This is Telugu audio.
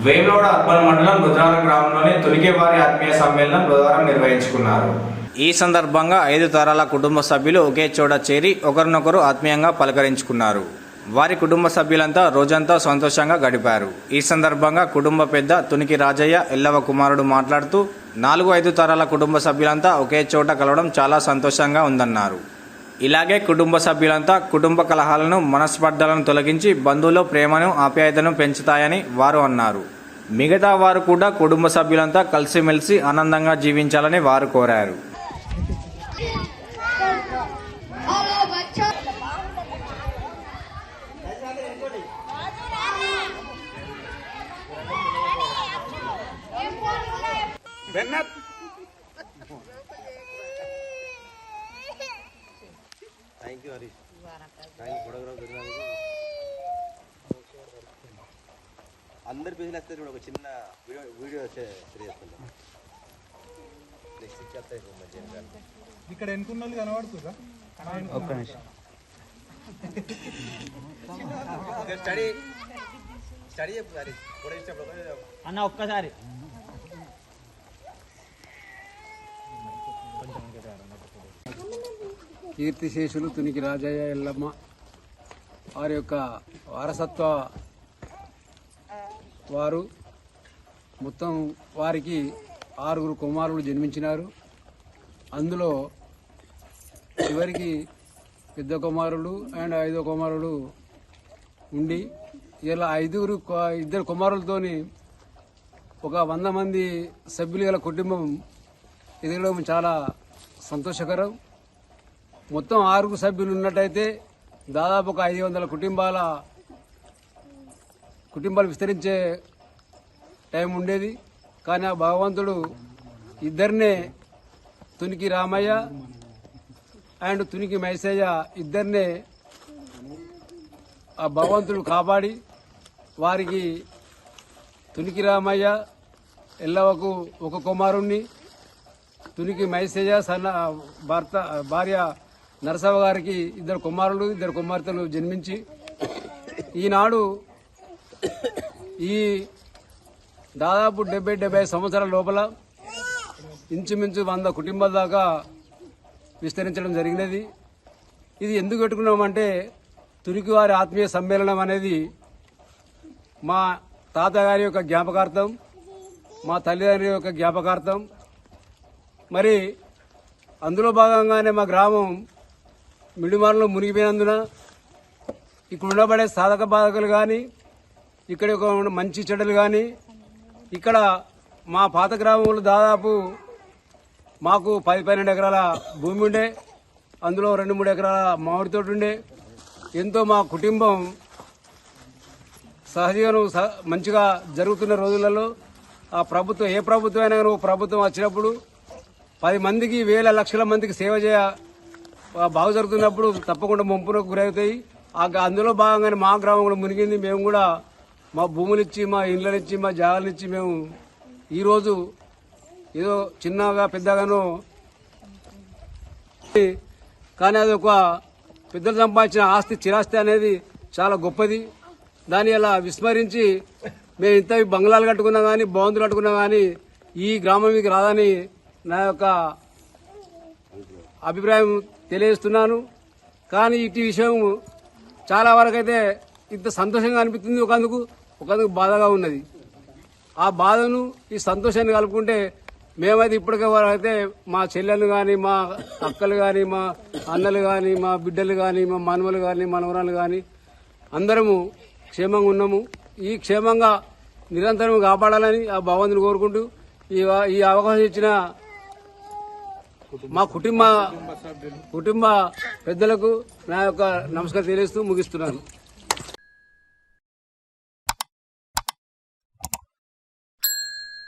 వేములవాడ అర్బన్ మండలం రుద్రారం గ్రామంలోని తొలికేవారి ఆత్మీయ సమ్మేళనం బుధవారం నిర్వహించుకున్నారు. ఈ సందర్భంగా 5 తరాల కుటుంబ సభ్యులు ఒకే చోట చేరి ఒకరినొకరు ఆత్మీయంగా పలకరించుకున్నారు. వారి కుటుంబ సభ్యులంతా రోజంతా సంతోషంగా గడిపారు. ఈ సందర్భంగా కుటుంబ పెద్ద తునికి రాజయ్య ఎల్లవ కుమారుడు మాట్లాడుతూ 4-5 తరాల కుటుంబ సభ్యులంతా ఒకే చోట కలవడం చాలా సంతోషంగా ఉందన్నారు. ఇలాగే కుటుంబ సభ్యులంతా కుటుంబ కలహాలను మనస్పర్ధలను తొలగించి బంధువుల్లో ప్రేమను ఆప్యాయతను పెంచుతాయని వారు అన్నారు. మిగతా వారు కూడా కుటుంబ సభ్యులంతా కలిసిమెలిసి ఆనందంగా జీవించాలని వారు కోరారు. Thank you Harish. ఫోటోగ్రాఫ్ అందరి పేజీలు వస్తే ఒక చిన్న వీడియో షేర్ చేస్తున్నాం. ఇక్కడ ఎన్నుకున్న వాళ్ళు కనబడుతుందా? ఒక్క నిమిషం స్టడీ చెప్పు హరీష్. ఫోటో ఇచ్చినప్పుడు అన్న ఒక్కసారి కీర్తిశేషులు తునికి రాజయ్య ఎల్లమ్మ వారి యొక్క వారసత్వ వారు మొత్తం వారికి 6 కుమారులు జన్మించినారు. అందులో చివరికి పెద్ద కుమారుడు అండ్ 5వ కుమారుడు ఉండి ఇలా 2 కుమారులతోని ఒక 100 మంది సభ్యులు గల కుటుంబం ఎదగడం చాలా సంతోషకరం. మొత్తం 6 సభ్యులు ఉన్నట్టయితే దాదాపు ఒక 500 కుటుంబాలు విస్తరించే టైం ఉండేది. కానీ ఆ భగవంతుడు ఇద్దరినే తునికి రామయ్య అండ్ తునికి మైసయ్య ఇద్దరినే ఆ భగవంతుడు కాపాడి వారికి తునికి రామయ్య ఎల్లవకు ఒక కుమారుణ్ణి, తునికి మైసయ్య భార్య నరసవ్వ గారికి 2 కుమారులు 2 కుమార్తెలు జన్మించి ఈనాడు ఈ దాదాపు 70 సంవత్సరాల లోపల ఇంచుమించు 100 కుటుంబాల దాకా విస్తరించడం జరిగినది. ఇది ఎందుకు పెట్టుకున్నామంటే తునికి వారి ఆత్మీయ సమ్మేళనం అనేది మా తాతగారి యొక్క జ్ఞాపకార్థం, మా తల్లిదండ్రుల యొక్క జ్ఞాపకార్థం. మరి అందులో భాగంగానే మా గ్రామం మిడిమారులో మునిగిపోయినందున ఇక్కడ ఉండబడే సాధక బాధకులు కానీ ఇక్కడ ఒక మంచి చెడ్డలు కానీ ఇక్కడ మా పాత గ్రామంలో దాదాపు మాకు 10-12 ఎకరాల భూమి ఉండే, అందులో 2-3 ఎకరాల మామిడి తోట ఉండే. ఎంతో మా కుటుంబం సహజీవనం మంచిగా జరుగుతున్న రోజులలో ఆ ప్రభుత్వం ఏ ప్రభుత్వం అయినా ప్రభుత్వం వచ్చినప్పుడు 10 మందికి 1,000 లక్షల మందికి సేవ బాగా జరుగుతున్నప్పుడు తప్పకుండా ముంపునకు గురవుతాయి. అందులో భాగంగానే మా గ్రామంలో మునిగింది. మేము కూడా మా భూములిచ్చి, మా ఇళ్లనిచ్చి, మా జాగాలనిచ్చి మేము ఈరోజు ఏదో చిన్నగా పెద్దగానో కానీ అది ఒక పెద్దలు సంపాదించిన ఆస్తి, చిరాస్తి అనేది చాలా గొప్పది. దాన్ని అలా విస్మరించి మేము ఇంత బంగ్లాలు కట్టుకున్నా కానీ భవంతులు కట్టుకున్నా కానీ ఈ గ్రామానికి రాదని నా యొక్క అభిప్రాయం తెలియజేస్తున్నాను. కానీ ఇటు విషయం చాలా వరకు అయితే ఇంత సంతోషంగా అనిపిస్తుంది, ఒకందుకు బాధగా ఉన్నది. ఆ బాధను ఈ సంతోషాన్ని కలుపుకుంటే మేమైతే ఇప్పటికే వరకైతే మా చెల్లెలు కానీ, మా అక్కలు కానీ, మా అన్నలు కానీ, మా బిడ్డలు కానీ, మా మనవలు కానీ, మనవరాలు కానీ అందరము క్షేమంగా ఉన్నాము. ఈ క్షేమంగా నిరంతరం కాపాడాలని ఆ భగవంతుని కోరుకుంటూ ఈ అవకాశం ఇచ్చిన మా కుటుంబ పెద్దలకు నా యొక్క నమస్కారం తెలియజేస్తూ ముగిస్తున్నాను.